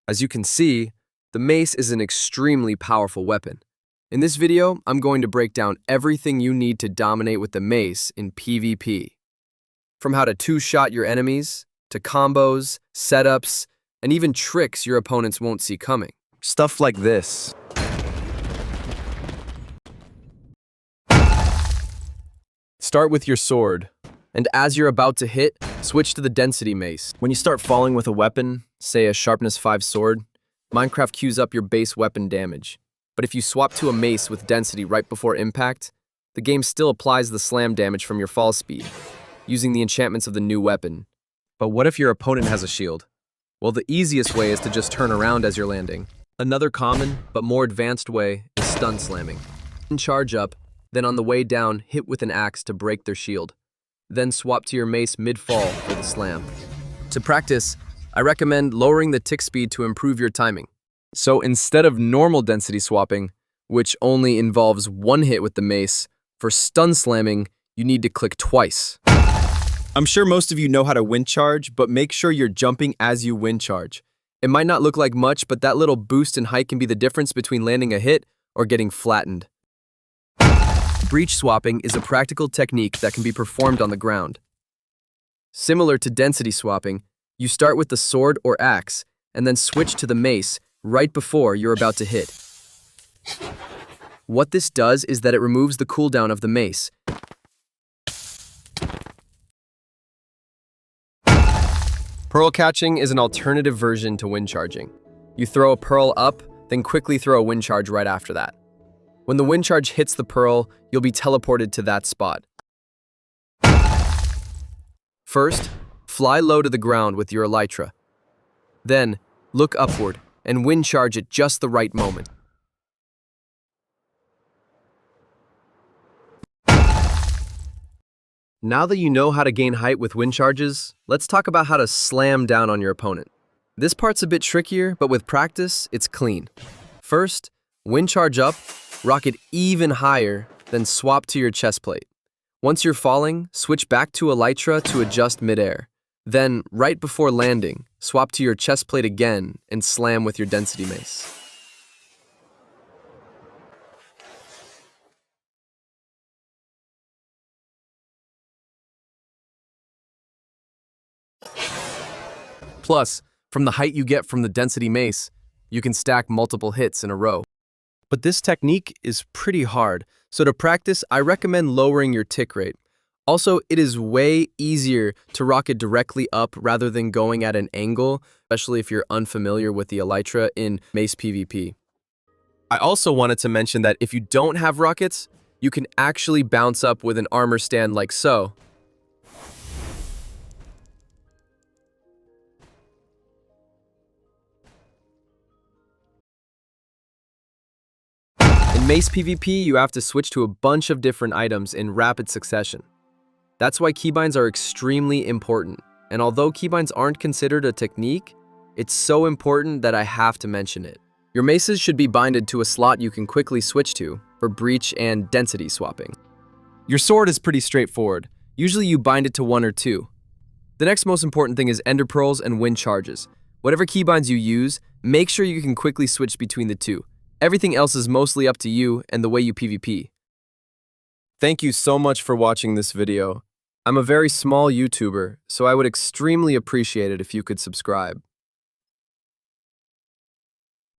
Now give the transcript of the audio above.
As you can see, the mace is an extremely powerful weapon. In this video, I'm going to break down everything you need to dominate with the mace in PvP. From how to two-shot your enemies, to combos, setups, and even tricks your opponents won't see coming. Stuff like this. Start with your sword, and as you're about to hit, switch to the density mace. When you start falling with a weapon, say a sharpness 5 sword, Minecraft queues up your base weapon damage. But if you swap to a mace with density right before impact, the game still applies the slam damage from your fall speed, using the enchantments of the new weapon. But what if your opponent has a shield? Well, the easiest way is to just turn around as you're landing. Another common, but more advanced way is stun slamming. Charge up, then on the way down, hit with an axe to break their shield. Then swap to your mace mid-fall for the slam. To practice, I recommend lowering the tick speed to improve your timing. So instead of normal density swapping, which only involves one hit with the mace, for stun slamming, you need to click twice. I'm sure most of you know how to wind charge, but make sure you're jumping as you wind charge. It might not look like much, but that little boost in height can be the difference between landing a hit or getting flattened. Breach swapping is a practical technique that can be performed on the ground. Similar to density swapping, you start with the sword or axe, and then switch to the mace right before you're about to hit. What this does is that it removes the cooldown of the mace. Pearl catching is an alternative version to wind charging. You throw a pearl up, then quickly throw a wind charge right after that. When the wind charge hits the pearl, you'll be teleported to that spot. First, fly low to the ground with your elytra. Then, look upward and wind charge at just the right moment. Now that you know how to gain height with wind charges, let's talk about how to slam down on your opponent. This part's a bit trickier, but with practice, it's clean. First, wind charge up, rocket even higher, then swap to your chest plate. Once you're falling, switch back to elytra to adjust midair. Then, right before landing, swap to your chest plate again and slam with your density mace. Plus, from the height you get from the density mace, you can stack multiple hits in a row. But this technique is pretty hard, so to practice, I recommend lowering your tick rate. Also, it is way easier to rocket directly up rather than going at an angle, especially if you're unfamiliar with the elytra in Mace PvP. I also wanted to mention that if you don't have rockets, you can actually bounce up with an armor stand like so. In Mace PvP, you have to switch to a bunch of different items in rapid succession. That's why keybinds are extremely important, and although keybinds aren't considered a technique, it's so important that I have to mention it. Your maces should be binded to a slot you can quickly switch to for breach and density swapping. Your sword is pretty straightforward. Usually you bind it to one or two. The next most important thing is ender pearls and wind charges. Whatever keybinds you use, make sure you can quickly switch between the two. Everything else is mostly up to you and the way you PvP. Thank you so much for watching this video. I'm a very small YouTuber, so I would extremely appreciate it if you could subscribe.